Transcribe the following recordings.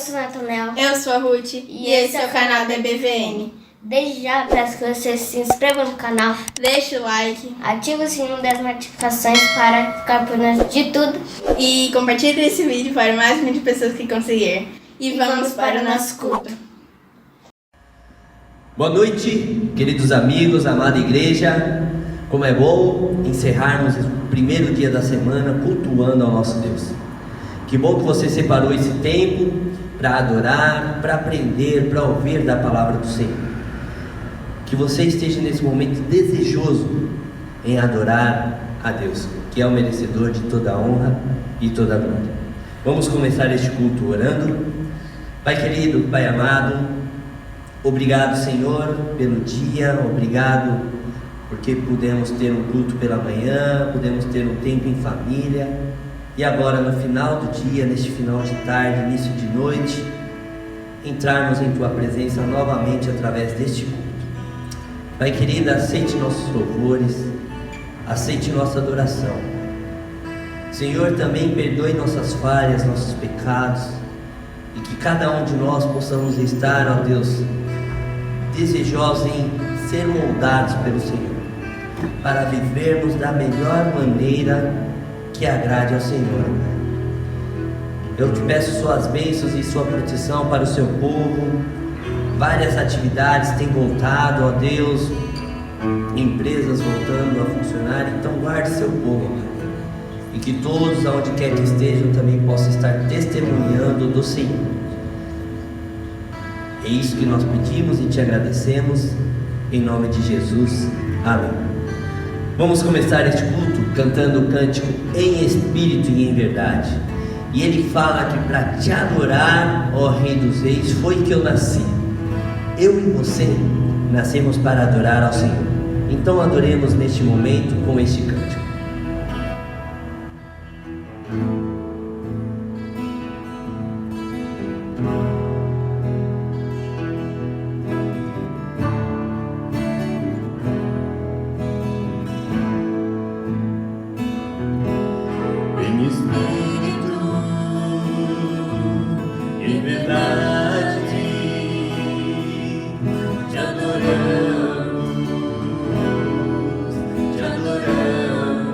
sou o Natanel. Eu sou a Ruth e esse é o canal da BVN. Desde já peço que você se inscreva no canal, deixe o like, ative o sininho das notificações para ficar por dentro de tudo e compartilhe esse vídeo para o máximo de pessoas que conseguir. E vamos para o nosso culto. Boa noite, queridos amigos, amada igreja. Como é bom encerrarmos o primeiro dia da semana cultuando ao nosso Deus. Que bom que você separou esse tempo para adorar, para aprender, para ouvir da palavra do Senhor. Que você esteja nesse momento desejoso em adorar a Deus, que é o merecedor de toda a honra e toda a glória. Vamos começar este culto orando. Pai querido, Pai amado, obrigado, Senhor, pelo dia, obrigado porque pudemos ter um culto pela manhã, pudemos ter um tempo em família, e agora no final do dia, neste final de tarde, início de noite, entrarmos em Tua presença novamente através deste culto. Pai querido, aceite nossos louvores, aceite nossa adoração. Senhor, também perdoe nossas falhas, nossos pecados, e que cada um de nós possamos estar, ó Deus, desejosos em ser moldados pelo Senhor, para vivermos da melhor maneira que agrade ao Senhor. Eu te peço suas bênçãos e sua proteção para o seu povo. Várias atividades têm voltado, ó Deus, empresas voltando a funcionar, então guarde seu povo, e que todos, aonde quer que estejam, também possam estar testemunhando do Senhor. É isso que nós pedimos e te agradecemos, em nome de Jesus, amém. Vamos começar este culto cantando o cântico Em Espírito e em Verdade. E ele fala que para te adorar, ó Rei dos Reis, foi que eu nasci. Eu e você nascemos para adorar ao Senhor. Então adoremos neste momento com este cântico. Em espírito, em verdade, te adoramos, te adoramos.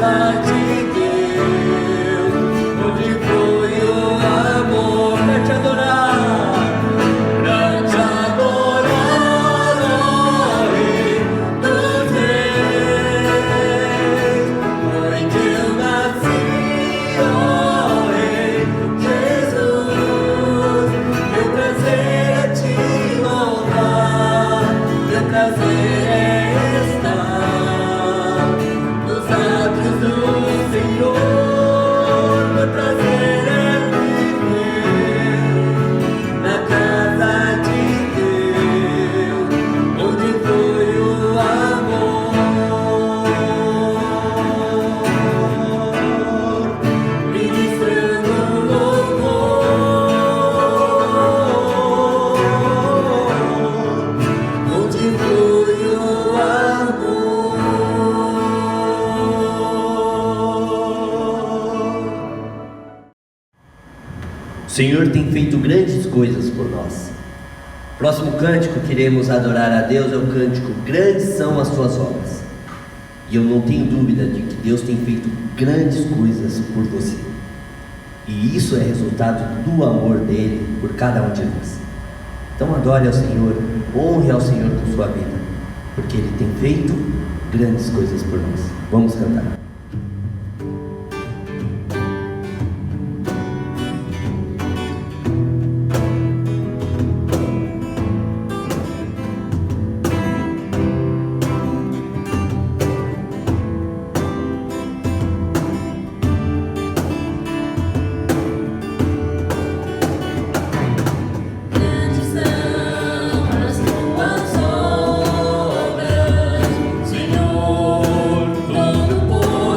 casa de Deus, onde foi o amor pra te adorar, ó Rei dos Reis. Foi que eu nasci, ó Rei Jesus. Meu prazer é te louvar, meu prazer é estar nos átrios do Senhor. Meu prazer é viver na casa de Deus, onde foi o amor, ministrando louvor, onde foi o amor. O Senhor tem feito grandes coisas por nós. Próximo cântico, queremos adorar a Deus, é o cântico Grandes São as Suas Obras. E eu não tenho dúvida de que Deus tem feito grandes coisas por você. E isso é resultado do amor dele por cada um de nós. Então adore ao Senhor, honre ao Senhor com sua vida, porque Ele tem feito grandes coisas por nós. Vamos cantar. Grandes são as tuas obras, Senhor, todo poderoso.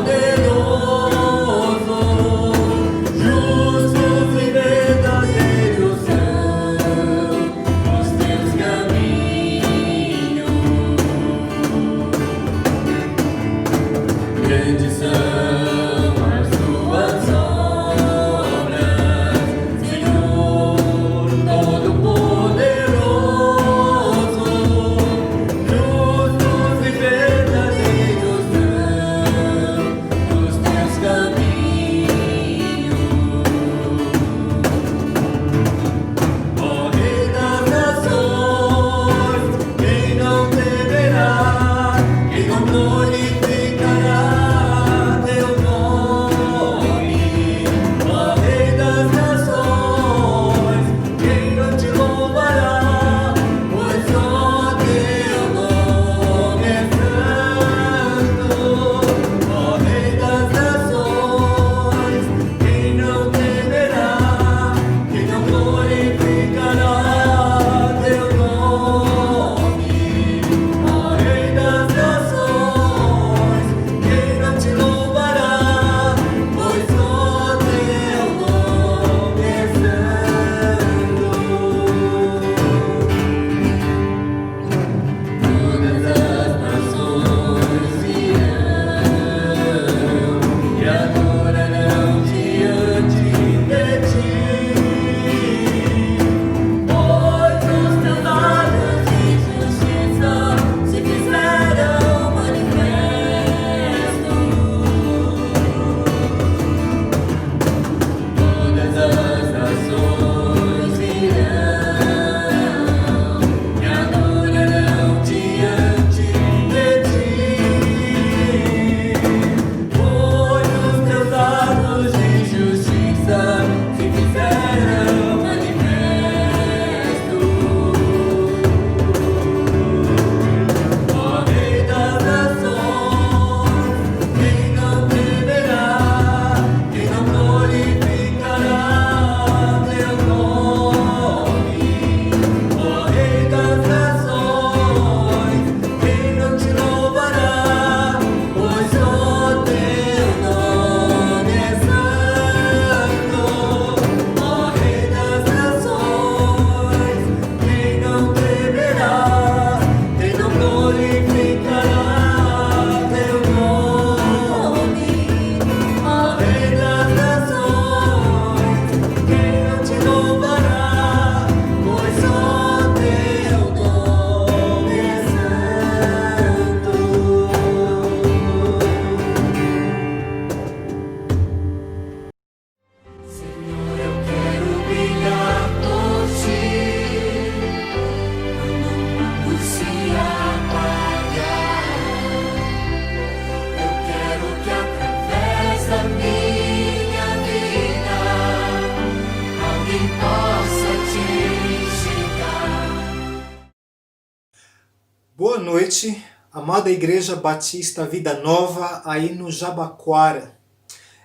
noite, amada Igreja Batista Vida Nova, aí no Jabaquara.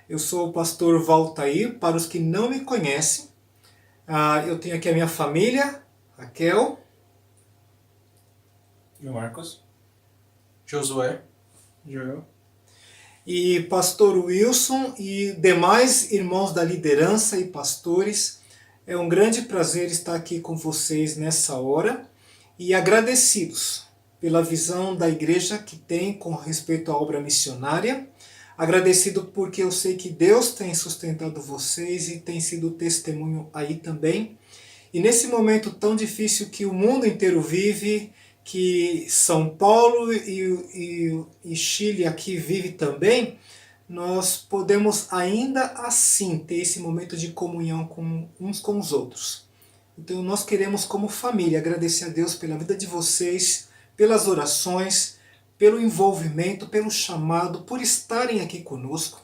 Eu sou o pastor Valtair, para os que não me conhecem. Eu tenho aqui a minha família, Raquel, Marcos, Josué, Joel, e pastor Wilson e demais irmãos da liderança e pastores. É um grande prazer estar aqui com vocês nessa hora e agradecidos pela visão da igreja que tem com respeito à obra missionária. Agradecido porque eu sei que Deus tem sustentado vocês e tem sido testemunho aí também. E nesse momento tão difícil que o mundo inteiro vive, que São Paulo e Chile aqui vive também, nós podemos ainda assim ter esse momento de comunhão uns com os outros. Então nós queremos como família agradecer a Deus pela vida de vocês, pelas orações, pelo envolvimento, pelo chamado, por estarem aqui conosco.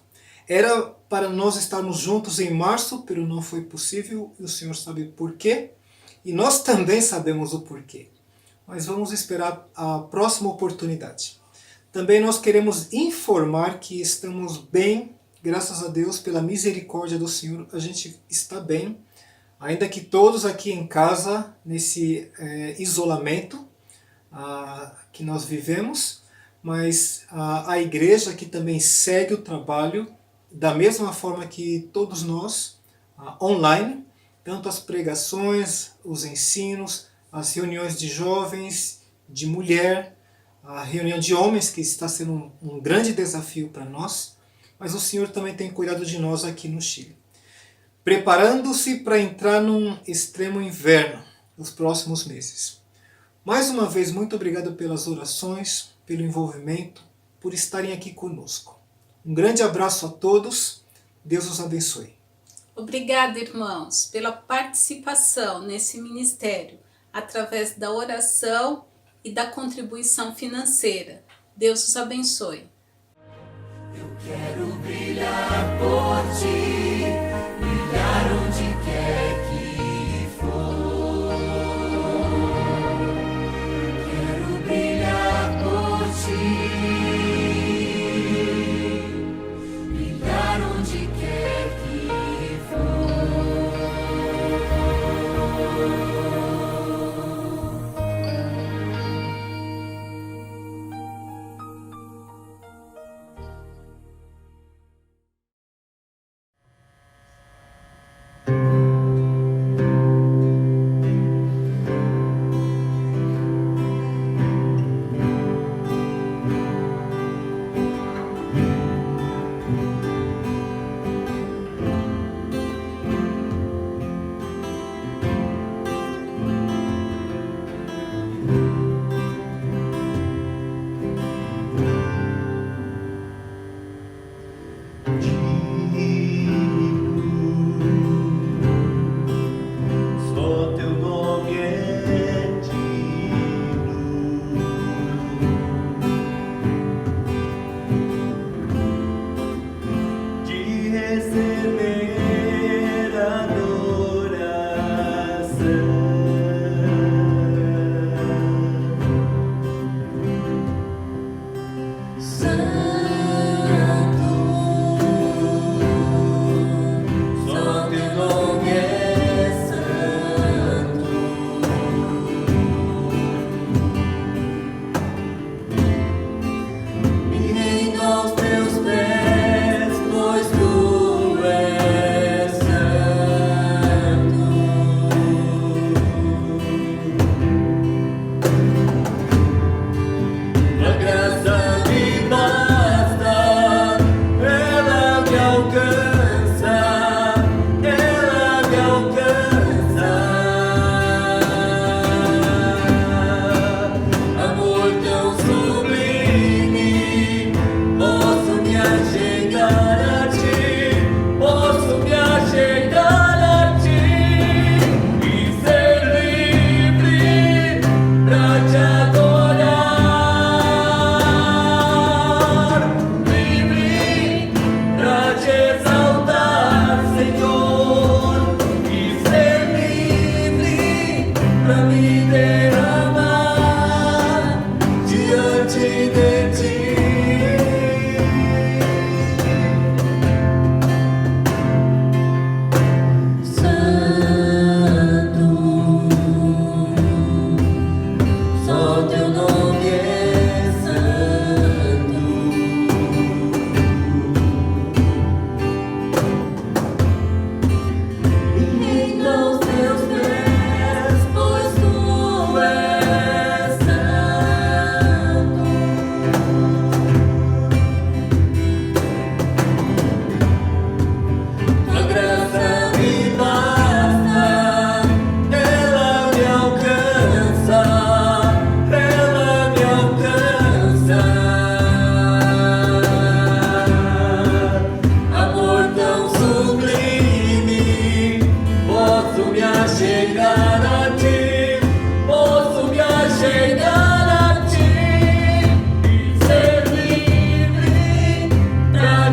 Era para nós estarmos juntos em março, mas não foi possível, e o Senhor sabe por quê, e nós também sabemos o porquê. Mas vamos esperar a próxima oportunidade. Também nós queremos informar que estamos bem, graças a Deus, pela misericórdia do Senhor, a gente está bem, ainda que todos aqui em casa, nesse isolamento que nós vivemos, mas a igreja que também segue o trabalho da mesma forma que todos nós, online, tanto as pregações, os ensinos, as reuniões de jovens, de mulher, a reunião de homens, que está sendo um grande desafio para nós, mas o Senhor também tem cuidado de nós aqui no Chile. Preparando-se para entrar num extremo inverno nos próximos meses. Mais uma vez, muito obrigado pelas orações, pelo envolvimento, por estarem aqui conosco. Um grande abraço a todos, Deus os abençoe. Obrigada, irmãos, pela participação nesse ministério, através da oração e da contribuição financeira. Deus os abençoe. Eu quero brilhar por ti, brilhar onde quer que for. Quero brilhar por ti, brilhar onde quer que for. Só teu nome é digno de receber adoração. Só teu nome é santo. Me rendo aos teus pés, pois tu és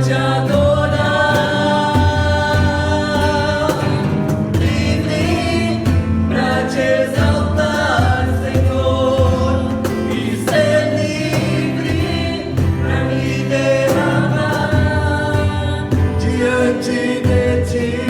te adorar, livre pra te exaltar, Senhor, e ser livre pra me derramar diante de ti.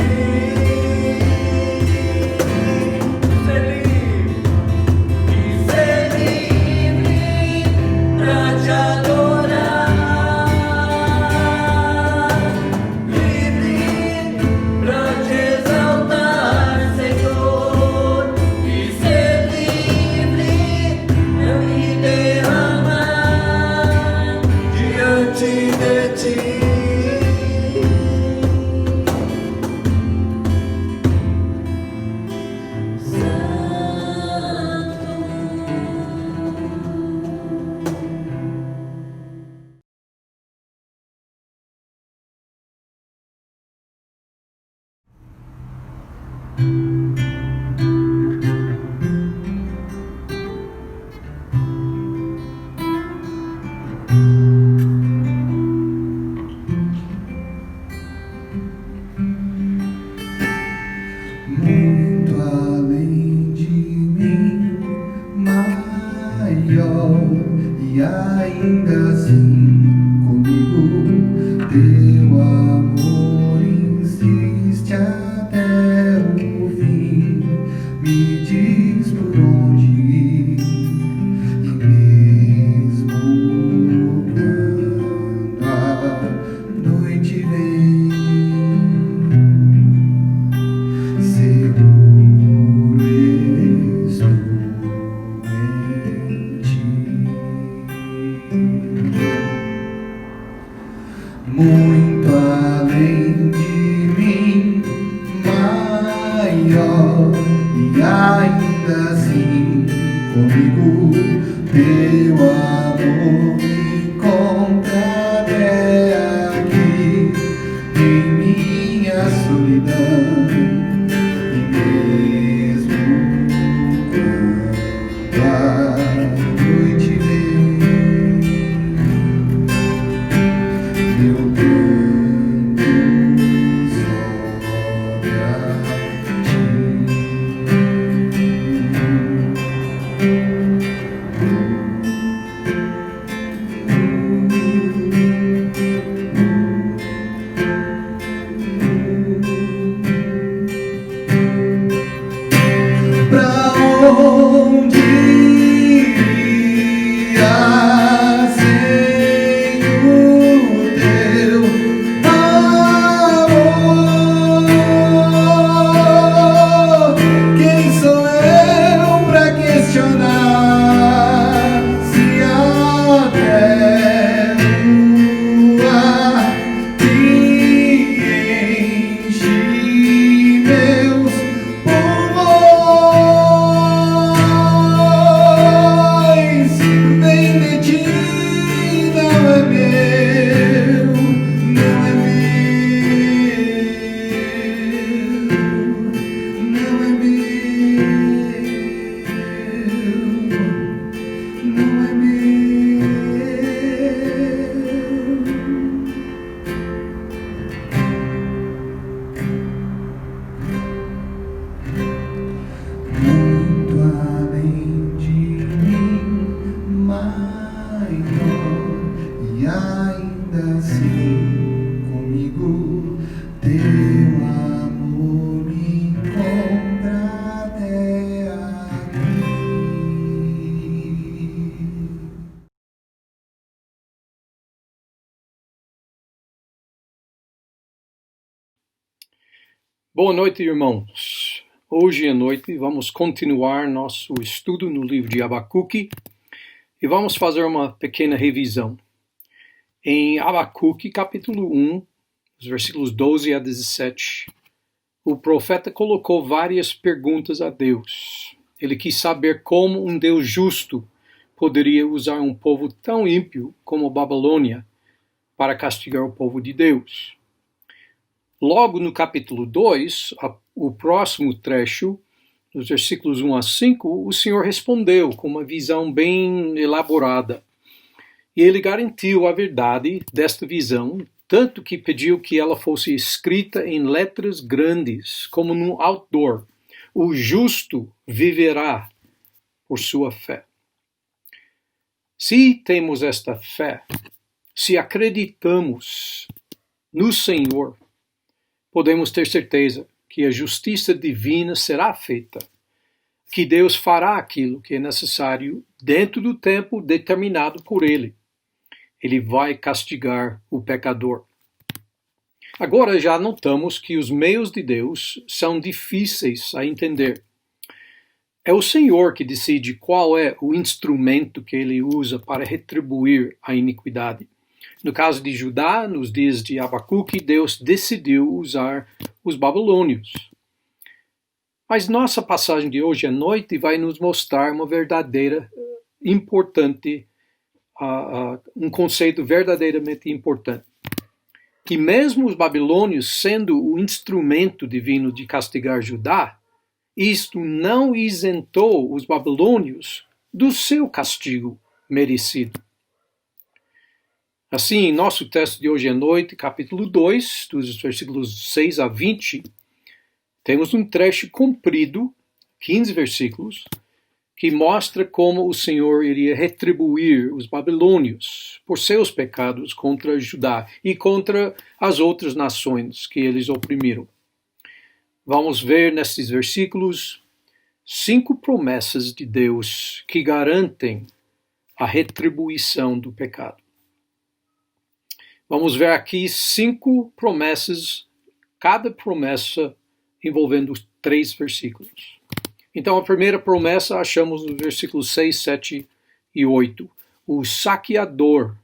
Muito além de mim, maior, e ainda assim comigo teu amor insiste até o fim. Me diz por onde ir, e mesmo quando a noite vem, seguro estou em ti. Muito além de mim, maior, e ainda assim comigo teu amor me encontra até aqui em minha solidão. E mesmo quando a noite vem, meu canto sobe a ti. Pra onde iria sem o teu amor? Quem sou eu pra questionar se até o ar que enche meus pulmões vem de ti, não é meu, não é meu, não é meu, não é muito além de mim, maior, e ainda assim comigo teu amor me encontra até aqui. Boa noite, irmãos. Hoje à noite vamos continuar nosso estudo no livro de Abacuque e vamos fazer uma pequena revisão. Em Abacuque, capítulo 1, os versículos 12 a 17, o profeta colocou várias perguntas a Deus. Ele quis saber como um Deus justo poderia usar um povo tão ímpio como a Babilônia para castigar o povo de Deus. Logo no capítulo 2, o próximo trecho, nos versículos 1 a 5, o Senhor respondeu com uma visão bem elaborada. E ele garantiu a verdade desta visão tanto que pediu que ela fosse escrita em letras grandes, como num outdoor. O justo viverá por sua fé. Se temos esta fé, se acreditamos no Senhor, podemos ter certeza que a justiça divina será feita, que Deus fará aquilo que é necessário dentro do tempo determinado por Ele. Ele vai castigar o pecador. Agora já notamos que os meios de Deus são difíceis a entender. É o Senhor que decide qual é o instrumento que Ele usa para retribuir a iniquidade. No caso de Judá, nos dias de Abacuque, Deus decidiu usar os babilônios. Mas nossa passagem de hoje à noite vai nos mostrar uma verdadeira importante, um conceito verdadeiramente importante. Que mesmo os babilônios sendo o instrumento divino de castigar Judá, isto não isentou os babilônios do seu castigo merecido. Assim, em nosso texto de hoje à noite, capítulo 2, dos versículos 6 a 20, temos um trecho comprido, 15 versículos, que mostra como o Senhor iria retribuir os babilônios por seus pecados contra Judá e contra as outras nações que eles oprimiram. Vamos ver nesses versículos 5 promessas de Deus que garantem a retribuição do pecado. Vamos ver aqui 5 promessas, cada promessa envolvendo 3 versículos. Então, a primeira promessa achamos nos versículos 6, 7 e 8. O saqueador,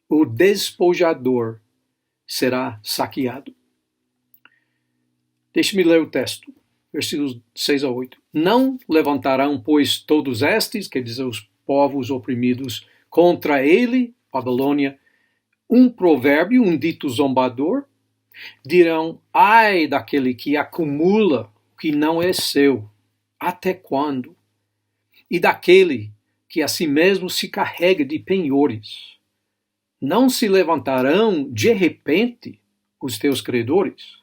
o despojador, será saqueado. Deixe-me ler o texto, versículos 6 a 8. Não levantarão, pois, todos estes, quer dizer, os povos oprimidos, contra ele, Babilônia, um provérbio, um dito zombador? Dirão, ai daquele que acumula o que não é seu. Até quando? E daquele que a si mesmo se carrega de penhores. Não se levantarão de repente os teus credores?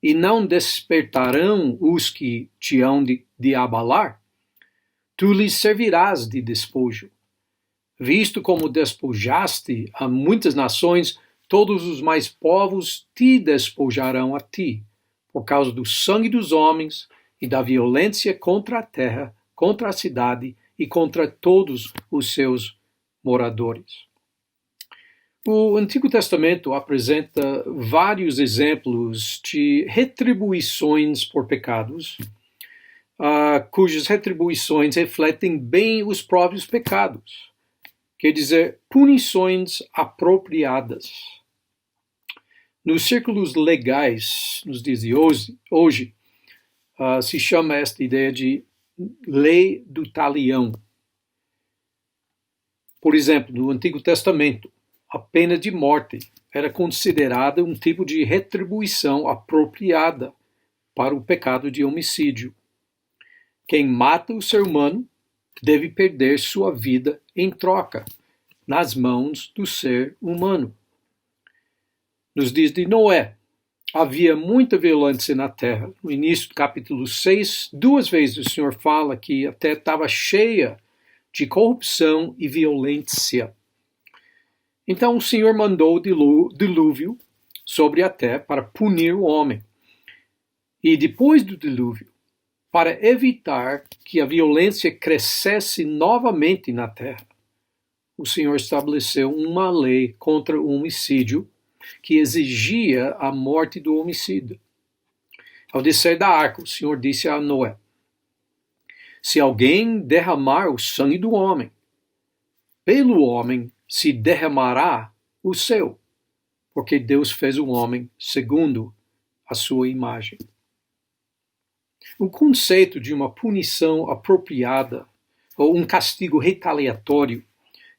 E não despertarão os que te hão de abalar? Tu lhes servirás de despojo. Visto como despojaste a muitas nações, todos os mais povos te despojarão a ti, por causa do sangue dos homens e da violência contra a terra, contra a cidade e contra todos os seus moradores. O Antigo Testamento apresenta vários exemplos de retribuições por pecados, cujas retribuições refletem bem os próprios pecados. Quer dizer, punições apropriadas. Nos círculos legais, nos dias de hoje se chama esta ideia de lei do talião. Por exemplo, no Antigo Testamento, a pena de morte era considerada um tipo de retribuição apropriada para o pecado de homicídio. Quem mata o ser humano deve perder sua vida em troca, nas mãos do ser humano. Nos dias de Noé, havia muita violência na terra. No início do capítulo 6, 2 vezes o Senhor fala que a terra estava cheia de corrupção e violência. Então o Senhor mandou o dilúvio sobre a terra para punir o homem. E depois do dilúvio, para evitar que a violência crescesse novamente na terra, o Senhor estabeleceu uma lei contra o homicídio que exigia a morte do homicida. Ao descer da arca, o Senhor disse a Noé: se alguém derramar o sangue do homem, pelo homem se derramará o seu, porque Deus fez o homem segundo a sua imagem. O conceito de uma punição apropriada ou um castigo retaliatório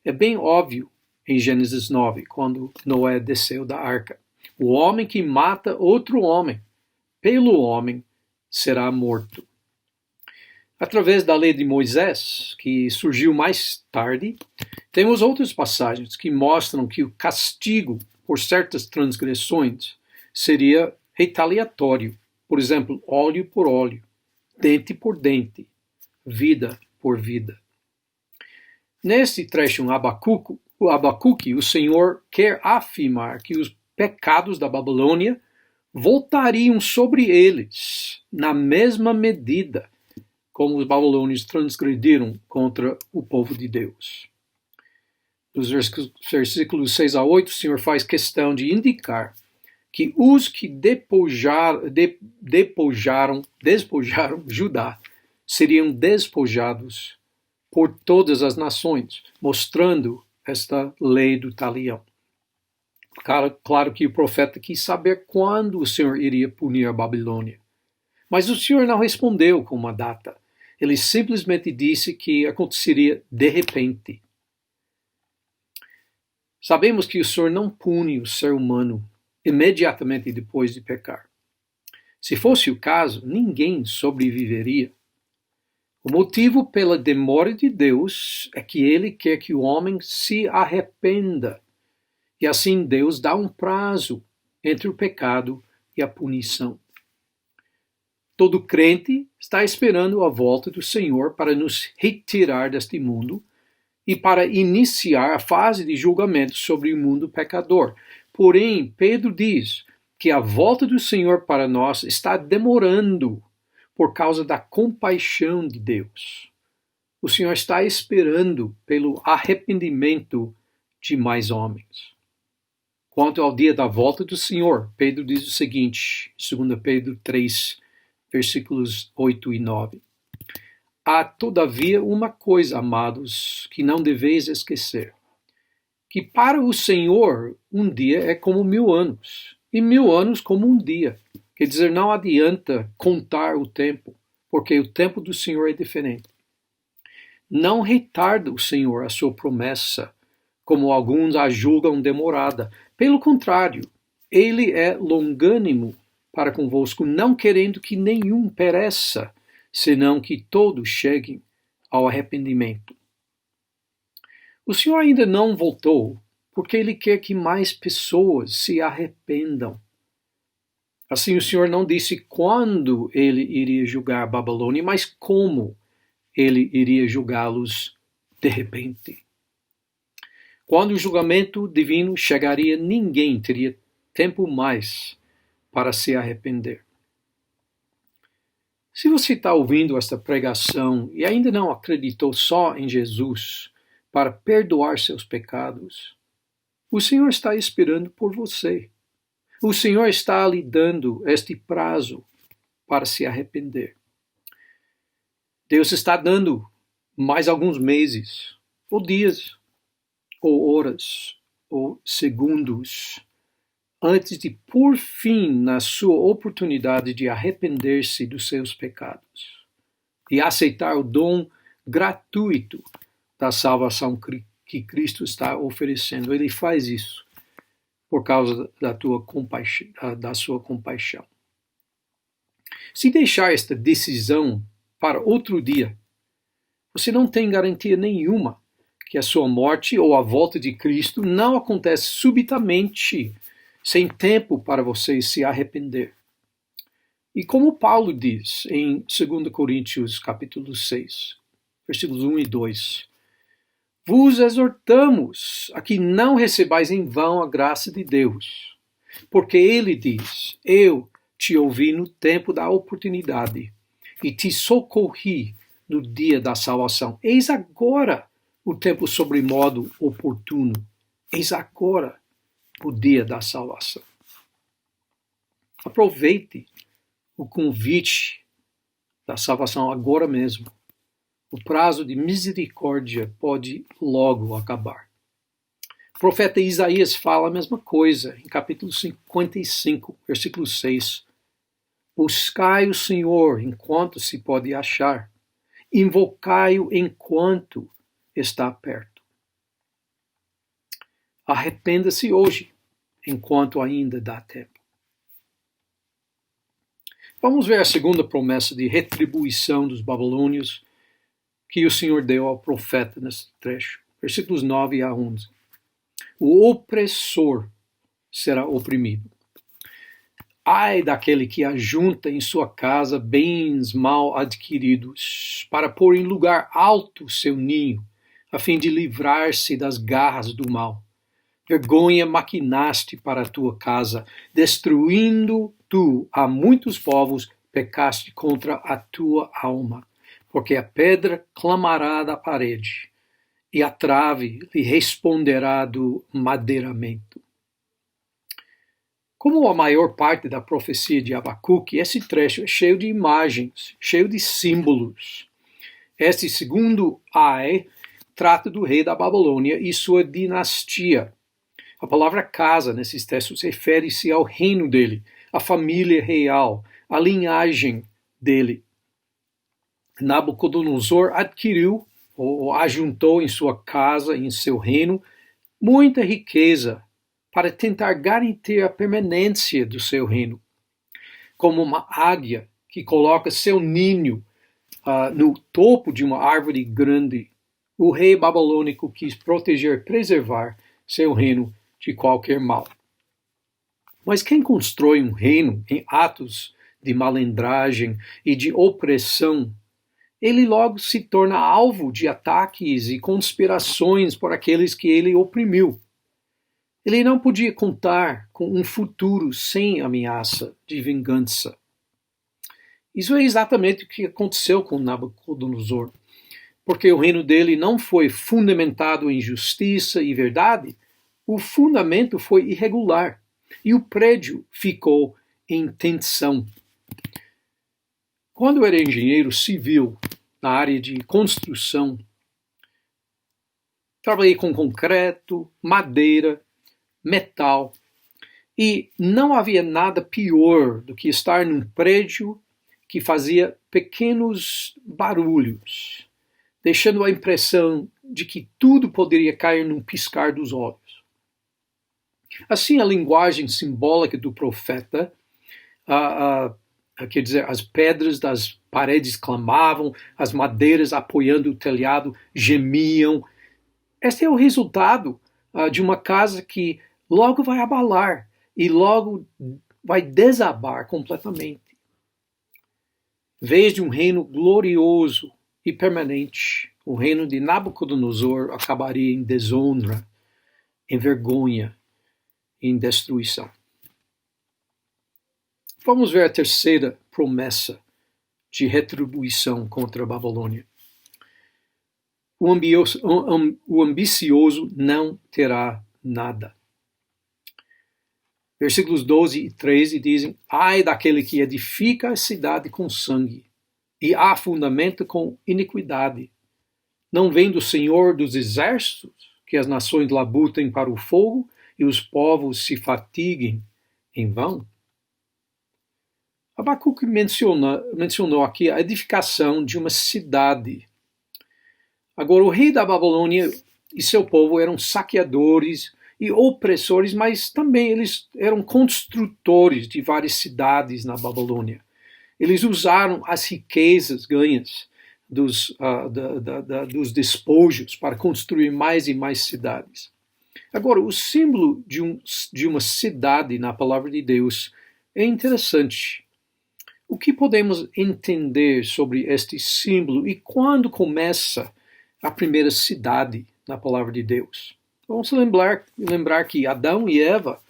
é bem óbvio em Gênesis 9, quando Noé desceu da arca. O homem que mata outro homem, pelo homem, será morto. Através da lei de Moisés, que surgiu mais tarde, temos outras passagens que mostram que o castigo por certas transgressões seria retaliatório. Por exemplo, óleo por óleo, dente por dente, vida por vida. Neste trecho em Abacuque, o Senhor quer afirmar que os pecados da Babilônia voltariam sobre eles na mesma medida como os babilônios transgrediram contra o povo de Deus. Dos versículos 6 a 8, o Senhor faz questão de indicar que os que despojaram Judá seriam despojados por todas as nações, mostrando esta lei do talião. Claro que o profeta quis saber quando o Senhor iria punir a Babilônia. Mas o Senhor não respondeu com uma data. Ele simplesmente disse que aconteceria de repente. Sabemos que o Senhor não pune o ser humano imediatamente depois de pecar. Se fosse o caso, ninguém sobreviveria. O motivo pela demora de Deus é que Ele quer que o homem se arrependa. E assim Deus dá um prazo entre o pecado e a punição. Todo crente está esperando a volta do Senhor para nos retirar deste mundo e para iniciar a fase de julgamento sobre o mundo pecador. Porém, Pedro diz que a volta do Senhor para nós está demorando por causa da compaixão de Deus. O Senhor está esperando pelo arrependimento de mais homens. Quanto ao dia da volta do Senhor, Pedro diz o seguinte, 2 Pedro 3, versículos 8 e 9. Há, todavia, uma coisa, amados, que não deveis esquecer, que para o Senhor um dia é como 1000 anos, e 1000 anos como um dia. Quer dizer, não adianta contar o tempo, porque o tempo do Senhor é diferente. Não retarda o Senhor a sua promessa, como alguns a julgam demorada. Pelo contrário, ele é longânimo para convosco, não querendo que nenhum pereça, senão que todos cheguem ao arrependimento. O Senhor ainda não voltou, porque Ele quer que mais pessoas se arrependam. Assim, o Senhor não disse quando Ele iria julgar a Babilônia, mas como Ele iria julgá-los de repente. Quando o julgamento divino chegaria, ninguém teria tempo mais para se arrepender. Se você está ouvindo esta pregação e ainda não acreditou só em Jesus para perdoar seus pecados, o Senhor está esperando por você. O Senhor está lhe dando este prazo para se arrepender. Deus está dando mais alguns meses, ou dias, ou horas, ou segundos, antes de pôr fim na sua oportunidade de arrepender-se dos seus pecados e aceitar o dom gratuito da salvação que Cristo está oferecendo. Ele faz isso por causa da sua compaixão. Se deixar esta decisão para outro dia, você não tem garantia nenhuma que a sua morte ou a volta de Cristo não acontece subitamente, sem tempo para você se arrepender. E como Paulo diz em 2 Coríntios capítulo 6, versículos 1 e 2, vos exortamos a que não recebais em vão a graça de Deus, porque ele diz, eu te ouvi no tempo da oportunidade e te socorri no dia da salvação. Eis agora o tempo sobremodo oportuno. Eis agora o dia da salvação. Aproveite o convite da salvação agora mesmo. O prazo de misericórdia pode logo acabar. O profeta Isaías fala a mesma coisa em capítulo 55, versículo 6. Buscai o Senhor enquanto se pode achar. Invocai-o enquanto está perto. Arrependa-se hoje, enquanto ainda dá tempo. Vamos ver a segunda promessa de retribuição dos babilônios que o Senhor deu ao profeta nesse trecho. Versículos 9 a 11. O opressor será oprimido. Ai daquele que ajunta em sua casa bens mal adquiridos, para pôr em lugar alto seu ninho, a fim de livrar-se das garras do mal. Vergonha maquinaste para a tua casa, destruindo tu a muitos povos, pecaste contra a tua alma, porque a pedra clamará da parede, e a trave lhe responderá do madeiramento. Como a maior parte da profecia de Abacuque, esse trecho é cheio de imagens, cheio de símbolos. Este segundo ai trata do rei da Babilônia e sua dinastia. A palavra casa nesses textos refere-se ao reino dele, à família real, à linhagem dele. Nabucodonosor adquiriu ou ajuntou em sua casa, em seu reino, muita riqueza para tentar garantir a permanência do seu reino. Como uma águia que coloca seu ninho no topo de uma árvore grande, o rei babilônico quis proteger e preservar seu reino de qualquer mal. Mas quem constrói um reino em atos de malandragem e de opressão, ele logo se torna alvo de ataques e conspirações por aqueles que ele oprimiu. Ele não podia contar com um futuro sem ameaça de vingança. Isso é exatamente o que aconteceu com Nabucodonosor, porque o reino dele não foi fundamentado em justiça e verdade, o fundamento foi irregular e o prédio ficou em tensão. Quando eu era engenheiro civil na área de construção, trabalhei com concreto, madeira, metal, e não havia nada pior do que estar num prédio que fazia pequenos barulhos, deixando a impressão de que tudo poderia cair num piscar dos olhos. Assim, a linguagem simbólica do profeta, quer dizer, as pedras das paredes clamavam, as madeiras apoiando o telhado gemiam. Este é o resultado de uma casa que logo vai abalar e logo vai desabar completamente. Em vez de um reino glorioso e permanente, o reino de Nabucodonosor acabaria em desonra, em vergonha, em destruição. Vamos ver a terceira promessa de retribuição contra a Babilônia. O ambicioso não terá nada. Versículos 12 e 13 dizem: ai daquele que edifica a cidade com sangue e a fundamenta com iniquidade. Não vem do Senhor dos exércitos que as nações labutem para o fogo e os povos se fatiguem em vão? Abacuque mencionou aqui a edificação de uma cidade. Agora, o rei da Babilônia e seu povo eram saqueadores e opressores, mas também eles eram construtores de várias cidades na Babilônia. Eles usaram as riquezas ganhas dos despojos para construir mais e mais cidades. Agora, o símbolo de uma cidade na palavra de Deus é interessante. O que podemos entender sobre este símbolo e quando começa a primeira cidade na palavra de Deus? Vamos lembrar que Adão e Eva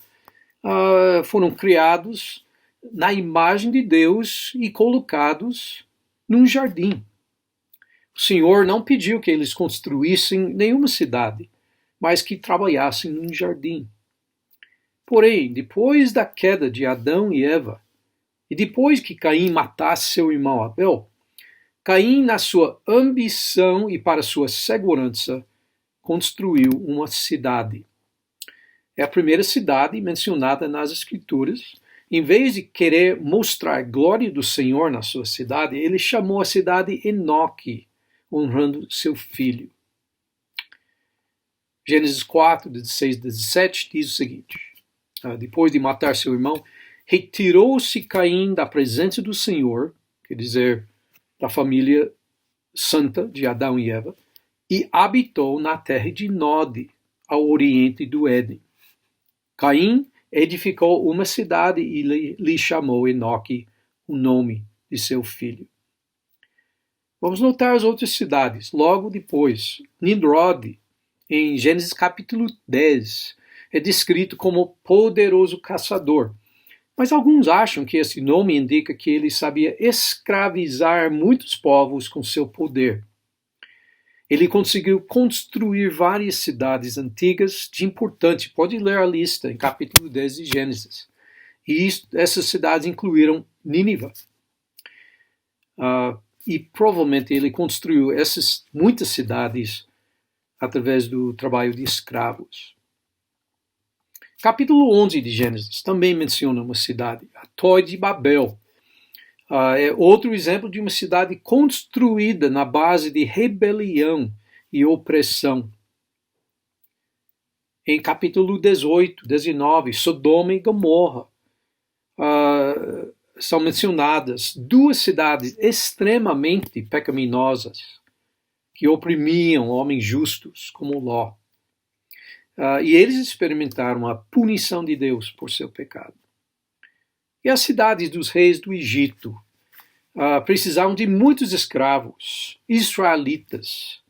foram criados na imagem de Deus e colocados num jardim. O Senhor não pediu que eles construíssem nenhuma cidade, mas que trabalhassem num jardim. Porém, depois da queda de Adão e Eva, e depois que Caim matasse seu irmão Abel, Caim, na sua ambição e para sua segurança, construiu uma cidade. É a primeira cidade mencionada nas Escrituras. Em vez de querer mostrar a glória do Senhor na sua cidade, ele chamou a cidade Enoque, honrando seu filho. Gênesis 4, 16 e 17 diz o seguinte: depois de matar seu irmão, retirou-se Caim da presença do Senhor, quer dizer, da família santa de Adão e Eva, e habitou na terra de Nod, ao oriente do Éden. Caim edificou uma cidade e lhe chamou Enoque, o nome de seu filho. Vamos notar as outras cidades. Logo depois, Nimrod, em Gênesis capítulo 10, é descrito como poderoso caçador. Mas alguns acham que esse nome indica que ele sabia escravizar muitos povos com seu poder. Ele conseguiu construir várias cidades antigas de importante. Pode ler a lista em capítulo 10 de Gênesis. E essas cidades incluíram Nínive. E provavelmente ele construiu essas muitas cidades através do trabalho de escravos. Capítulo 11 de Gênesis também menciona uma cidade, a Torre de Babel. É outro exemplo de uma cidade construída na base de rebelião e opressão. Em capítulo 18, 19, Sodoma e Gomorra são mencionadas duas cidades extremamente pecaminosas que oprimiam homens justos como Ló. E eles experimentaram a punição de Deus por seu pecado. E as cidades dos reis do Egito precisavam de muitos escravos israelitas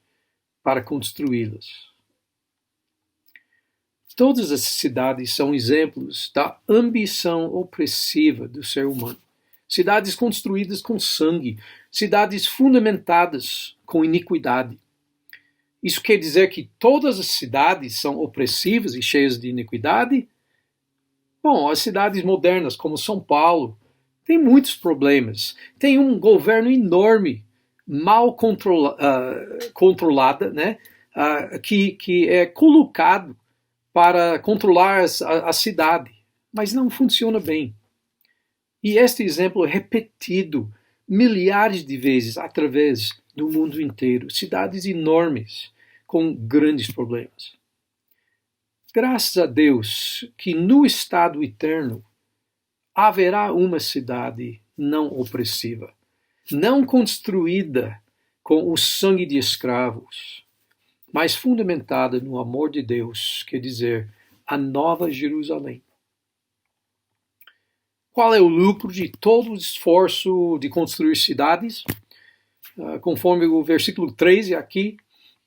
para construí-las. Todas essas cidades são exemplos da ambição opressiva do ser humano. Cidades construídas com sangue, cidades fundamentadas com iniquidade. Isso quer dizer que todas as cidades são opressivas e cheias de iniquidade? Bom, as cidades modernas, como São Paulo, têm muitos problemas. Tem um governo enorme, mal controlada, né? Que é colocado para controlar a cidade, mas não funciona bem. E este exemplo é repetido milhares de vezes através do mundo inteiro. Cidades enormes com grandes problemas. Graças a Deus que no estado eterno haverá uma cidade não opressiva, não construída com o sangue de escravos, mas fundamentada no amor de Deus, quer dizer, a Nova Jerusalém. Qual é o lucro de todo o esforço de construir cidades? Conforme o versículo 13 aqui,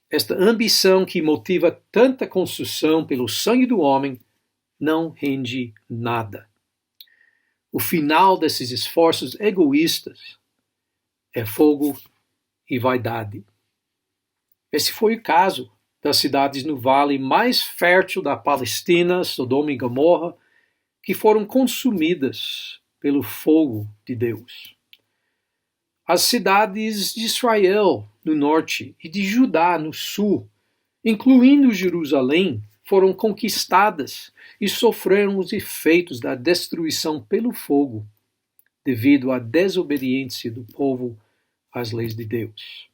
esta ambição que motiva tanta construção pelo sangue do homem não rende nada. O final desses esforços egoístas é fogo e vaidade. Esse foi o caso das cidades no vale mais fértil da Palestina, Sodoma e Gomorra, que foram consumidas pelo fogo de Deus. As cidades de Israel no norte e de Judá no sul, incluindo Jerusalém, foram conquistadas e sofreram os efeitos da destruição pelo fogo, devido à desobediência do povo às leis de Deus.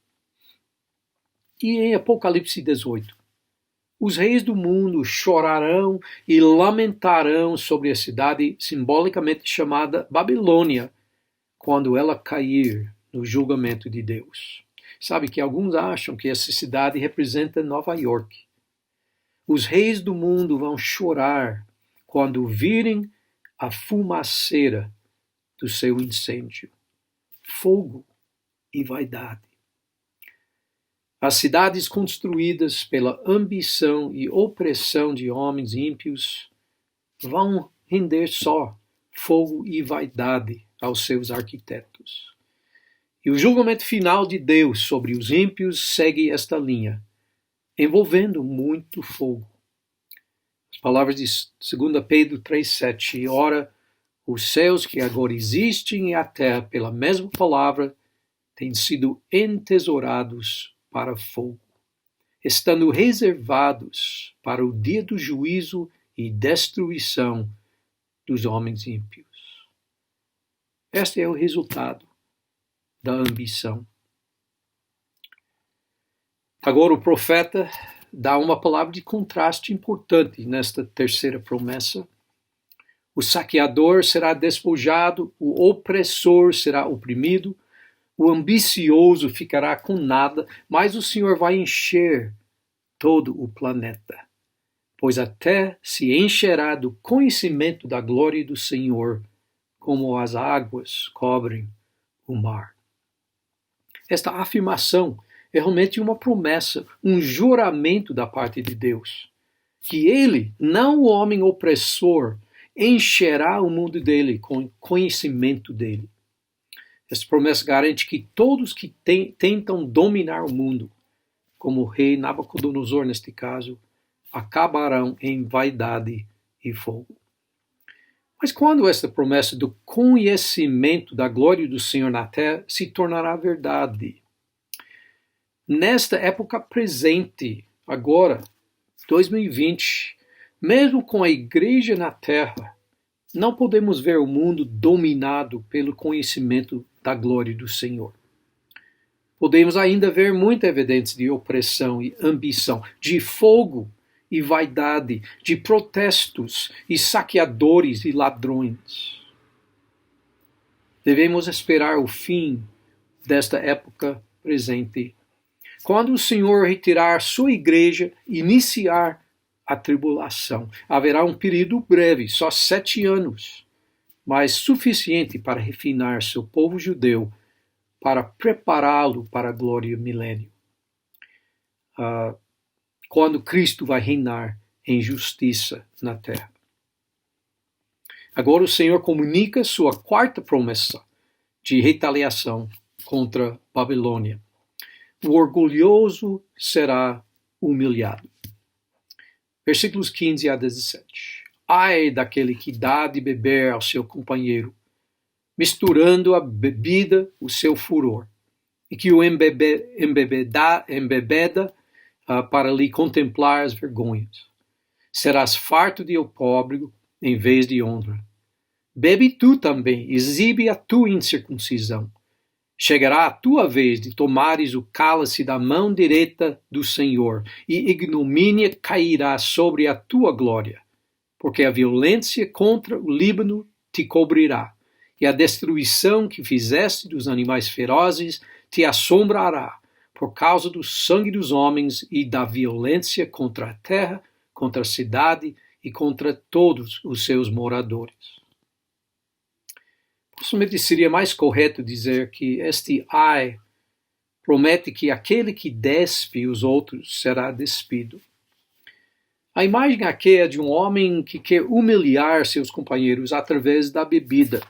E em Apocalipse 18, os reis do mundo chorarão e lamentarão sobre a cidade simbolicamente chamada Babilônia, quando ela cair no julgamento de Deus. Sabe que alguns acham que essa cidade representa Nova York. Os reis do mundo vão chorar quando virem a fumaceira do seu incêndio, fogo e vaidade. As cidades construídas pela ambição e opressão de homens ímpios vão render só fogo e vaidade aos seus arquitetos. E o julgamento final de Deus sobre os ímpios segue esta linha, envolvendo muito fogo. As palavras de 2 Pedro 3,7: Ora, os céus que agora existem e a terra, pela mesma palavra, têm sido entesourados para fogo, estando reservados para o dia do juízo e destruição dos homens ímpios. Este é o resultado da ambição. Agora o profeta dá uma palavra de contraste importante nesta terceira promessa. O saqueador será despojado, o opressor será oprimido, o ambicioso ficará com nada, mas o Senhor vai encher todo o planeta. pois até se encherá do conhecimento da glória do Senhor, como as águas cobrem o mar. Esta afirmação é realmente uma promessa, um juramento da parte de Deus, que ele, não o homem opressor, encherá o mundo dele com o conhecimento dele. Essa promessa garante que todos que tentam dominar o mundo, como o rei Nabucodonosor neste caso, acabarão em vaidade e fogo. Mas quando esta promessa do conhecimento da glória do Senhor na terra se tornará verdade? Nesta época presente, agora, 2020, mesmo com a igreja na terra, não podemos ver o mundo dominado pelo conhecimento da glória do Senhor. Podemos ainda ver muita evidência de opressão e ambição, de fogo e vaidade, de protestos e saqueadores e ladrões. Devemos esperar o fim desta época presente, quando o Senhor retirar sua igreja e iniciar a tribulação. Haverá um período breve, só 7 anos, mas suficiente para refinar seu povo judeu, para prepará-lo para a glória milênio. Quando Cristo vai reinar em justiça na terra. Agora o Senhor comunica sua quarta promessa de retaliação contra Babilônia. O orgulhoso será humilhado. Versículos 15 a 17. Ai daquele que dá de beber ao seu companheiro, misturando a bebida o seu furor, e que o embebeda para lhe contemplar as vergonhas. Serás farto de opróbrio em vez de honra. Bebe tu também, exibe a tua incircuncisão. Chegará a tua vez de tomares o cálice da mão direita do Senhor, e ignomínia cairá sobre a tua glória, porque a violência contra o Líbano te cobrirá, e a destruição que fizeste dos animais ferozes te assombrará, por causa do sangue dos homens e da violência contra a terra, contra a cidade e contra todos os seus moradores. Possivelmente seria mais correto dizer que este ai promete que aquele que despe os outros será despido. A imagem aqui é de um homem que quer humilhar seus companheiros através da bebida.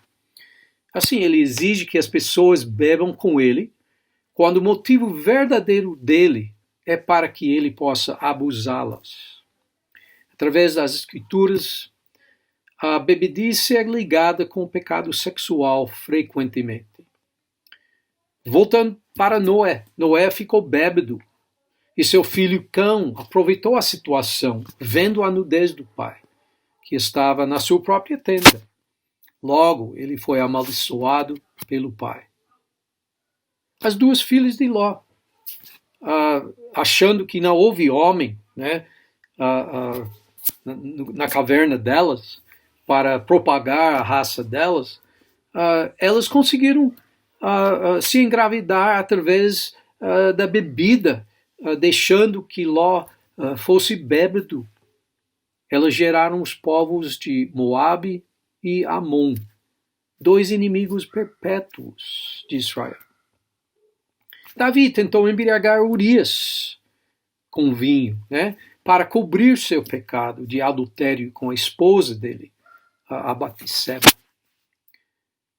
Assim, ele exige que as pessoas bebam com ele, quando o motivo verdadeiro dele é para que ele possa abusá-las. Através das Escrituras, a bebedice é ligada com o pecado sexual frequentemente. Voltando para Noé, Noé ficou bêbado e seu filho Cão aproveitou a situação, vendo a nudez do pai, que estava na sua própria tenda. Logo, ele foi amaldiçoado pelo pai. As duas filhas de Ló, achando que não houve homem, né, na caverna delas, para propagar a raça delas, elas conseguiram se engravidar através da bebida, deixando que Ló fosse bêbado. Elas geraram os povos de Moabe e Amon, 2 inimigos perpétuos de Israel. Davi tentou embriagar Urias com vinho, né, para cobrir seu pecado de adultério com a esposa dele, a Batseba.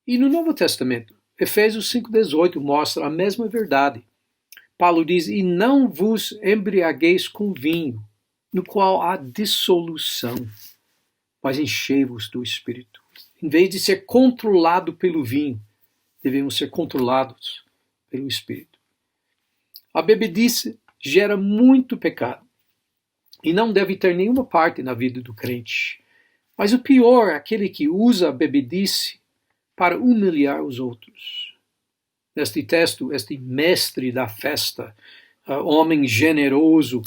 E no Novo Testamento, Efésios 5,18 mostra a mesma verdade. Paulo diz, e não vos embriagueis com vinho, no qual há dissolução, mas enchei-vos do Espírito. Em vez de ser controlado pelo vinho, devemos ser controlados pelo Espírito. A bebedice gera muito pecado e não deve ter nenhuma parte na vida do crente. Mas o pior é aquele que usa a bebedice para humilhar os outros. Neste texto, este mestre da festa, homem generoso,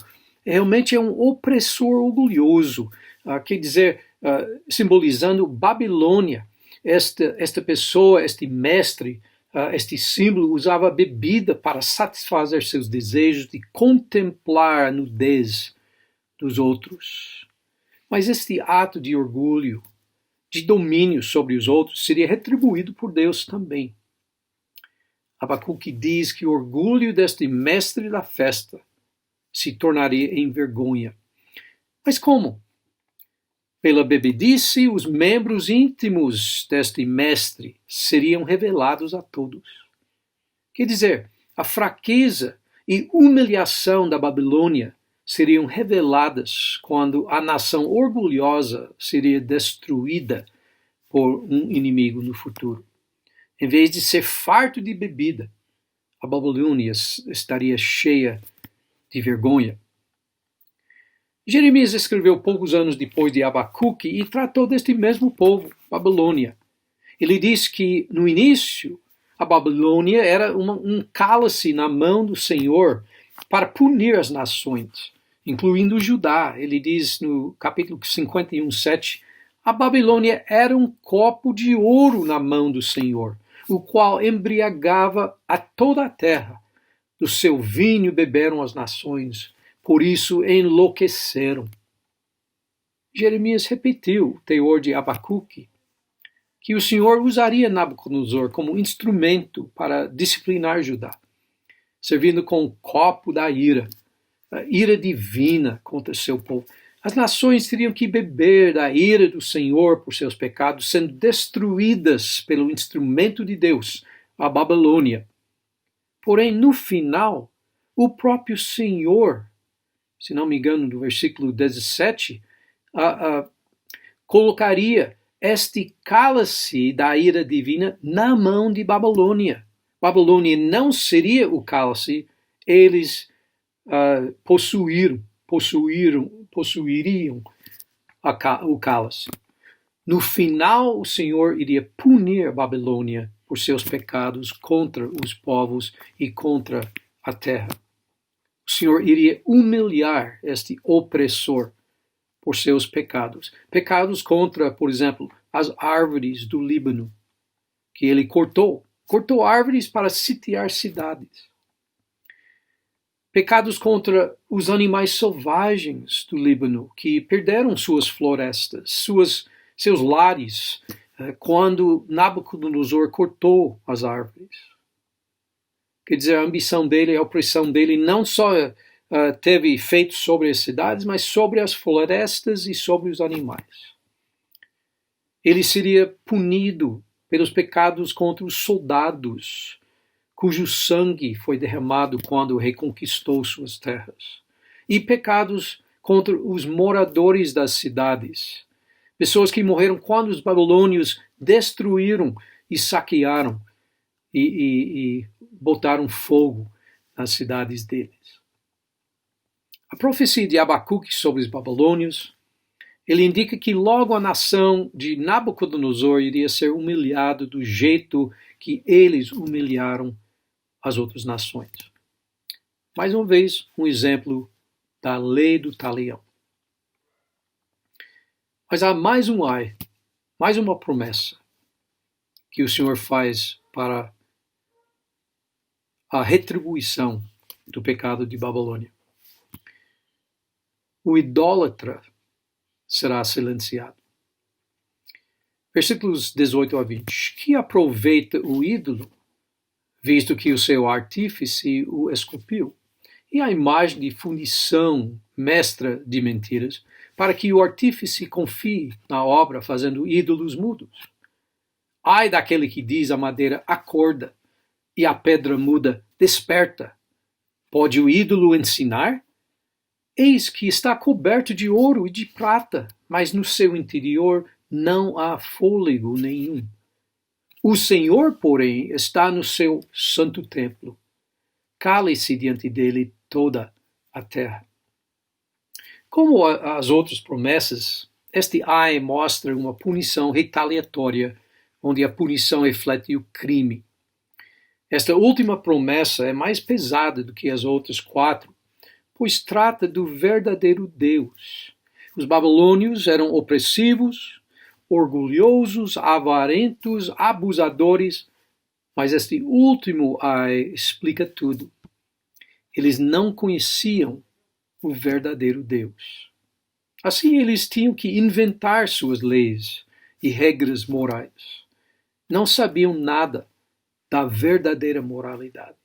realmente é um opressor orgulhoso, quer dizer, simbolizando Babilônia. Esta pessoa, este mestre, este símbolo usava a bebida para satisfazer seus desejos de contemplar a nudez dos outros. Mas este ato de orgulho, de domínio sobre os outros, seria retribuído por Deus também. Abacuque diz que o orgulho deste mestre da festa se tornaria em vergonha. Mas como? Pela bebedice, os membros íntimos deste mestre seriam revelados a todos. Quer dizer, a fraqueza e humilhação da Babilônia seriam reveladas quando a nação orgulhosa seria destruída por um inimigo no futuro. Em vez de ser farto de bebida, a Babilônia estaria cheia de vergonha. Jeremias escreveu poucos anos depois de Abacuque e tratou deste mesmo povo, Babilônia. Ele diz que, no início, a Babilônia era um cálice na mão do Senhor para punir as nações, incluindo Judá. Ele diz no capítulo 51:7, a Babilônia era um copo de ouro na mão do Senhor, o qual embriagava a toda a terra. Do seu vinho beberam as nações, por isso enlouqueceram. Jeremias repetiu o teor de Abacuque, que o Senhor usaria Nabucodonosor como instrumento para disciplinar Judá, servindo com o copo da ira, a ira divina contra seu povo. As nações teriam que beber da ira do Senhor por seus pecados, sendo destruídas pelo instrumento de Deus, a Babilônia. Porém, no final, o próprio Senhor, se não me engano, no versículo 17, colocaria este cálice da ira divina na mão de Babilônia. Babilônia não seria o cálice, eles possuiriam o cálice. No final, o Senhor iria punir a Babilônia por seus pecados contra os povos e contra a terra. O Senhor iria humilhar este opressor por seus pecados. Pecados contra, por exemplo, as árvores do Líbano, que ele cortou. Cortou árvores para sitiar cidades. Pecados contra os animais selvagens do Líbano, que perderam suas florestas, seus lares, quando Nabucodonosor cortou as árvores. Quer dizer, a ambição dele, a opressão dele não só teve efeitos sobre as cidades, mas sobre as florestas e sobre os animais. Ele seria punido pelos pecados contra os soldados, cujo sangue foi derramado quando reconquistou suas terras, e pecados contra os moradores das cidades, pessoas que morreram quando os babilônios destruíram e saquearam e botaram fogo nas cidades deles. A profecia de Abacuque sobre os babilônios, ele indica que logo a nação de Nabucodonosor iria ser humilhada do jeito que eles humilharam as outras nações. Mais uma vez, um exemplo da lei do talião. Mas há mais um ai, mais uma promessa que o Senhor faz para a retribuição do pecado de Babilônia. O idólatra será silenciado. Versículos 18 a 20. Que aproveita o ídolo, visto que o seu artífice o esculpiu, e a imagem de fundição mestra de mentiras, para que o artífice confie na obra fazendo ídolos mudos. Ai daquele que diz a madeira acorda e a pedra muda desperta. Pode o ídolo ensinar? Eis que está coberto de ouro e de prata, mas no seu interior não há fôlego nenhum. O Senhor, porém, está no seu santo templo. Cale-se diante dele toda a terra. Como as outras promessas, este ai mostra uma punição retaliatória, onde a punição reflete o crime. Esta última promessa é mais pesada do que as outras 4, pois trata do verdadeiro Deus. Os babilônios eram opressivos, orgulhosos, avarentos, abusadores, mas este último ai explica tudo. Eles não conheciam o verdadeiro Deus. Assim, eles tinham que inventar suas leis e regras morais. Não sabiam nada da verdadeira moralidade.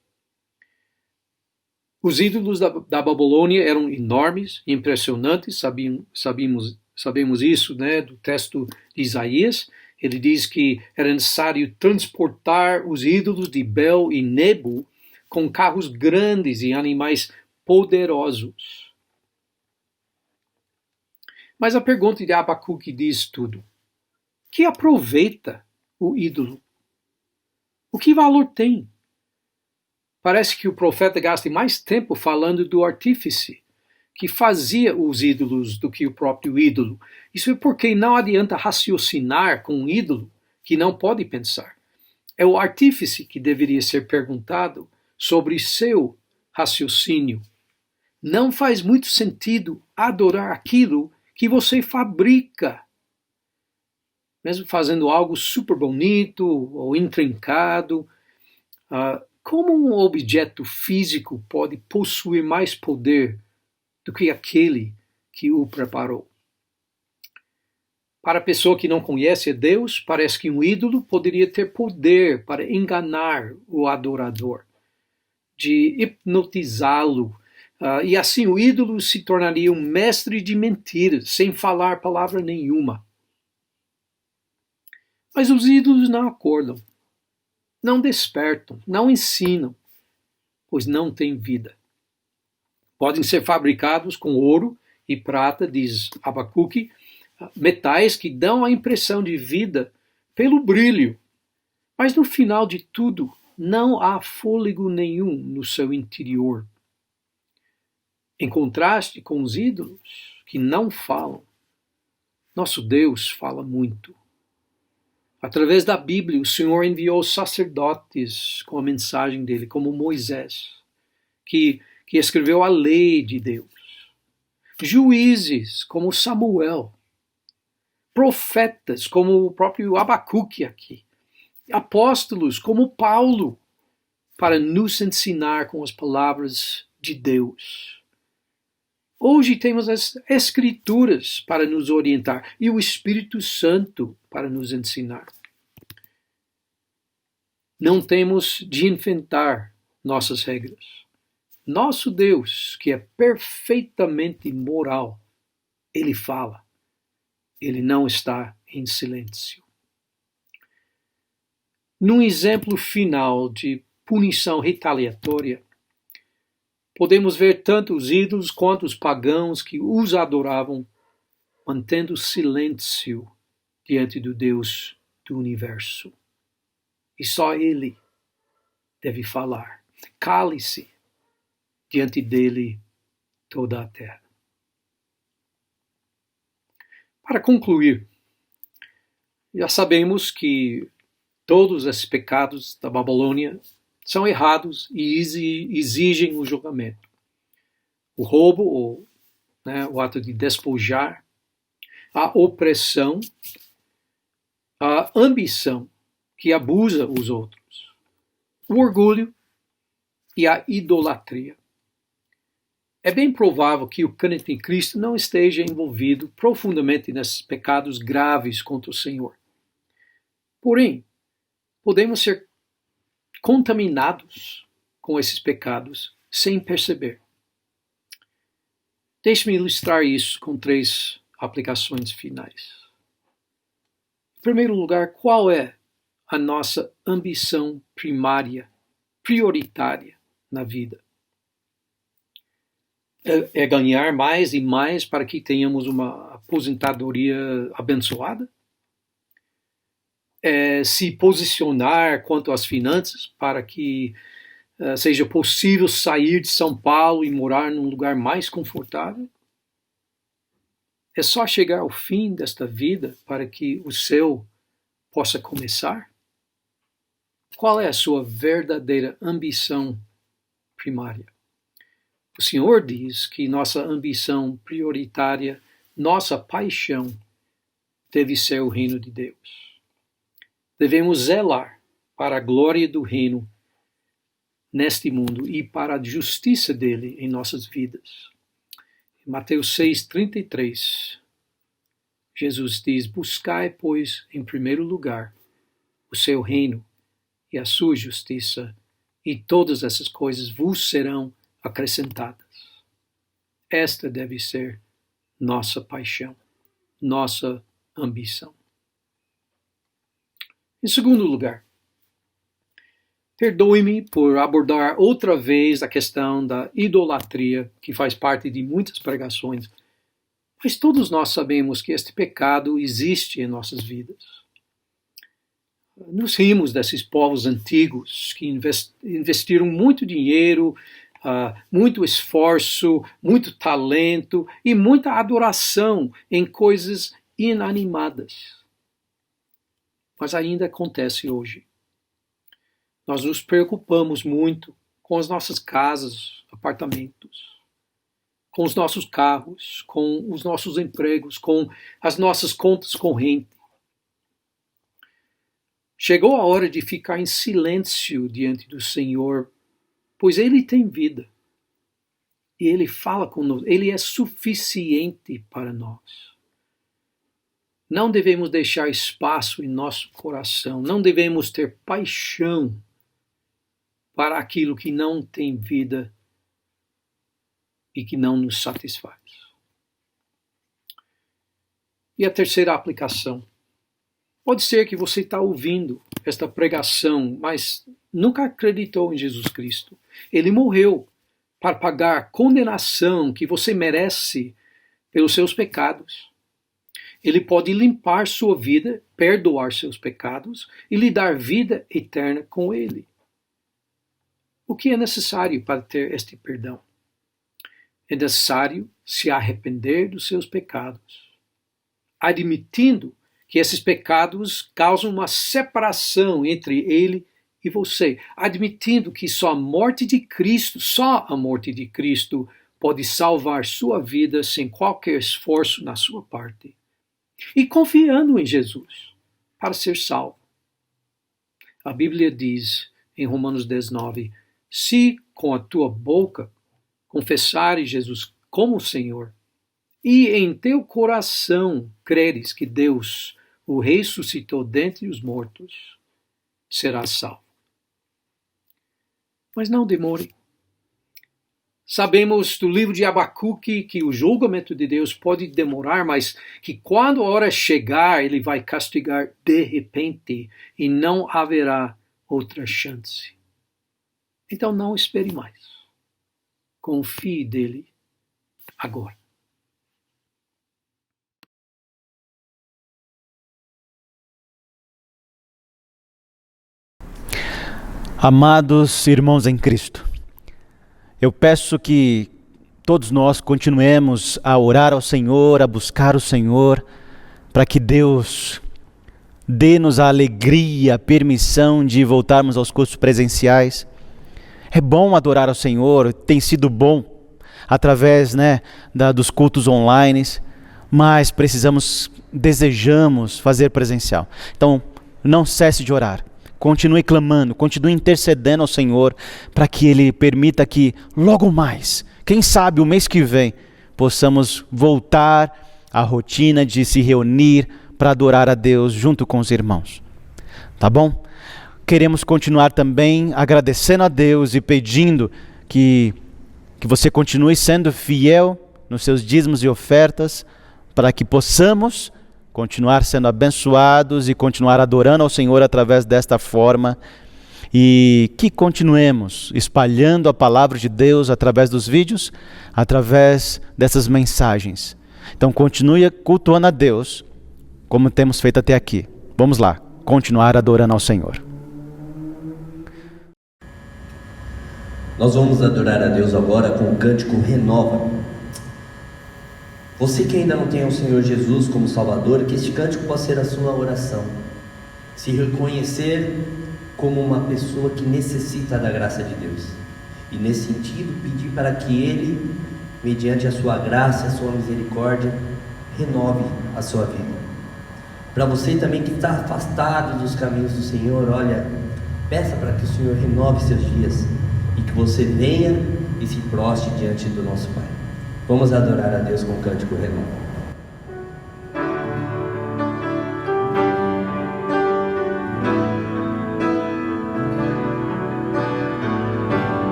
Os ídolos da Babilônia eram enormes, impressionantes, sabemos isso, né, do texto de Isaías. Ele diz que era necessário transportar os ídolos de Bel e Nebo com carros grandes e animais poderosos. Mas a pergunta de Abacuque diz tudo. Que aproveita o ídolo? O que valor tem? Parece que o profeta gasta mais tempo falando do artífice que fazia os ídolos do que o próprio ídolo. Isso é porque não adianta raciocinar com um ídolo que não pode pensar. É o artífice que deveria ser perguntado sobre seu raciocínio. Não faz muito sentido adorar aquilo que você fabrica, mesmo fazendo algo super bonito ou intrincado. Como um objeto físico pode possuir mais poder do que aquele que o preparou? Para a pessoa que não conhece a Deus, parece que um ídolo poderia ter poder para enganar o adorador, de hipnotizá-lo. E assim o ídolo se tornaria um mestre de mentiras, sem falar palavra nenhuma. Mas os ídolos não acordam, não despertam, não ensinam, pois não têm vida. Podem ser fabricados com ouro e prata, diz Abacuque, metais que dão a impressão de vida pelo brilho, mas no final de tudo não há fôlego nenhum no seu interior. Em contraste com os ídolos que não falam, nosso Deus fala muito. Através da Bíblia, o Senhor enviou sacerdotes com a mensagem dele, como Moisés, que escreveu a lei de Deus. Juízes, como Samuel. Profetas, como o próprio Abacuque aqui. Apóstolos, como Paulo, para nos ensinar com as palavras de Deus. Hoje temos as Escrituras para nos orientar e o Espírito Santo para nos ensinar. Não temos de inventar nossas regras. Nosso Deus, que é perfeitamente moral, Ele fala. Ele não está em silêncio. Num exemplo final de punição retaliatória, podemos ver tanto os ídolos quanto os pagãos que os adoravam, mantendo silêncio diante do Deus do universo. E só Ele deve falar. Cale-se diante dele toda a terra. Para concluir, já sabemos que todos esses pecados da Babilônia são errados e exigem o julgamento. O roubo, o ato de despojar, a opressão, a ambição que abusa os outros, o orgulho e a idolatria. É bem provável que o crente em Cristo não esteja envolvido profundamente nesses pecados graves contra o Senhor. Porém, podemos ser contaminados com esses pecados sem perceber. Deixe-me ilustrar isso com 3 aplicações finais. Em primeiro lugar, qual é a nossa ambição primária, prioritária na vida? É ganhar mais e mais para que tenhamos uma aposentadoria abençoada? É se posicionar quanto às finanças para que seja possível sair de São Paulo e morar num lugar mais confortável? É só chegar ao fim desta vida para que o céu possa começar? Qual é a sua verdadeira ambição primária? O Senhor diz que nossa ambição prioritária, nossa paixão, deve ser o reino de Deus. Devemos zelar para a glória do reino neste mundo e para a justiça dele em nossas vidas. Em Mateus 6:33, Jesus diz: buscai, pois, em primeiro lugar o seu reino e a sua justiça, e todas essas coisas vos serão acrescentadas. Esta deve ser nossa paixão, nossa ambição. Em segundo lugar, perdoe-me por abordar outra vez a questão da idolatria, que faz parte de muitas pregações, mas todos nós sabemos que este pecado existe em nossas vidas. Nos rimos desses povos antigos que investiram muito dinheiro, muito esforço, muito talento e muita adoração em coisas inanimadas. Mas ainda acontece hoje. Nós nos preocupamos muito com as nossas casas, apartamentos, com os nossos carros, com os nossos empregos, com as nossas contas correntes. Chegou a hora de ficar em silêncio diante do Senhor, pois Ele tem vida. E Ele fala conosco, Ele é suficiente para nós. Não devemos deixar espaço em nosso coração, não devemos ter paixão para aquilo que não tem vida e que não nos satisfaz. E a terceira aplicação. Pode ser que você está ouvindo esta pregação, mas nunca acreditou em Jesus Cristo. Ele morreu para pagar a condenação que você merece pelos seus pecados. Ele pode limpar sua vida, perdoar seus pecados e lhe dar vida eterna com Ele. O que é necessário para ter este perdão? É necessário se arrepender dos seus pecados, admitindo que esses pecados causam uma separação entre Ele e você, admitindo que só a morte de Cristo pode salvar sua vida sem qualquer esforço na sua parte. E confiando em Jesus para ser salvo. A Bíblia diz em Romanos 19, se com a tua boca confessares Jesus como Senhor e em teu coração creres que Deus o ressuscitou dentre os mortos, serás salvo. Mas não demore. Sabemos do livro de Abacuque que o julgamento de Deus pode demorar, mas que quando a hora chegar, Ele vai castigar de repente e não haverá outra chance. Então não espere mais. Confie nele agora. Amados irmãos em Cristo, eu peço que todos nós continuemos a orar ao Senhor, a buscar o Senhor, para que Deus dê-nos a alegria, a permissão de voltarmos aos cultos presenciais. É bom adorar ao Senhor, tem sido bom através dos cultos online, mas desejamos fazer presencial. Então, não cesse de orar. Continue clamando, continue intercedendo ao Senhor para que Ele permita que logo mais, quem sabe o mês que vem, possamos voltar à rotina de se reunir para adorar a Deus junto com os irmãos. Tá bom? Queremos continuar também agradecendo a Deus e pedindo que você continue sendo fiel nos seus dízimos e ofertas para que possamos continuar sendo abençoados e continuar adorando ao Senhor através desta forma e que continuemos espalhando a palavra de Deus através dos vídeos, através dessas mensagens. Então continue cultuando a Deus como temos feito até aqui. Vamos lá, continuar adorando ao Senhor. Nós vamos adorar a Deus agora com o cântico Renova. Você que ainda não tem o Senhor Jesus como Salvador, que este cântico possa ser a sua oração. Se reconhecer como uma pessoa que necessita da graça de Deus. E nesse sentido, pedir para que Ele, mediante a sua graça, a sua misericórdia, renove a sua vida. Para você também que está afastado dos caminhos do Senhor, olha, peça para que o Senhor renove seus dias e que você venha e se prostre diante do nosso Pai. Vamos adorar a Deus com o cântico renova.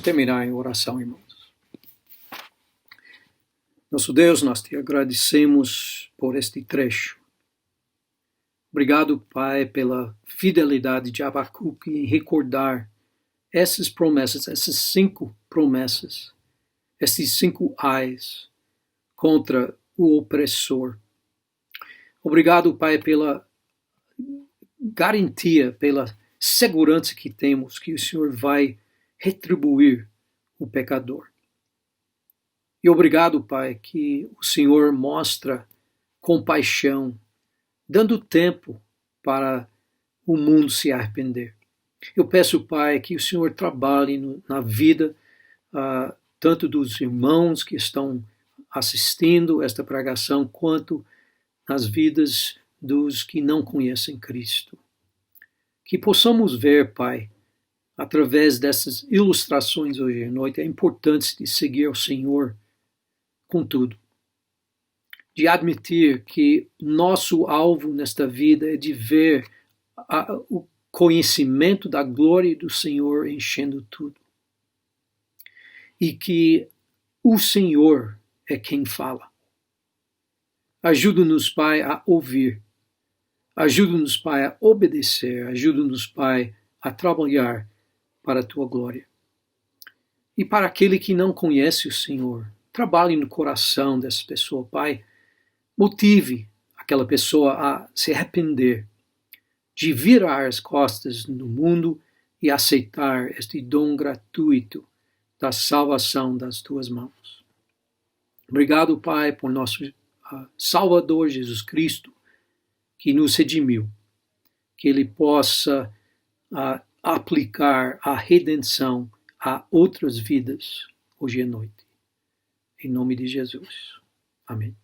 Terminar em oração, irmãos. Nosso Deus, nós te agradecemos por este trecho. Obrigado, Pai, pela fidelidade de Abacuque em recordar essas promessas, essas 5 promessas, esses 5 ais contra o opressor. Obrigado, Pai, pela garantia, pela segurança que temos que o Senhor vai retribuir o pecador. E obrigado, Pai, que o Senhor mostra compaixão, dando tempo para o mundo se arrepender. Eu peço, Pai, que o Senhor trabalhe na vida tanto dos irmãos que estão assistindo esta pregação, quanto nas vidas dos que não conhecem Cristo. Que possamos ver, Pai, através dessas ilustrações hoje à noite, a importância de seguir ao Senhor com tudo. De admitir que nosso alvo nesta vida é de ver o conhecimento da glória do Senhor enchendo tudo. E que o Senhor é quem fala. Ajuda-nos, Pai, a ouvir. Ajuda-nos, Pai, a obedecer. Ajuda-nos, Pai, a trabalhar para a Tua glória. E para aquele que não conhece o Senhor, trabalhe no coração dessa pessoa, Pai. Motive aquela pessoa a se arrepender, de virar as costas no mundo e aceitar este dom gratuito da salvação das Tuas mãos. Obrigado, Pai, por nosso Salvador Jesus Cristo, que nos redimiu, que Ele possa aplicar a redenção a outras vidas hoje à noite. Em nome de Jesus. Amém.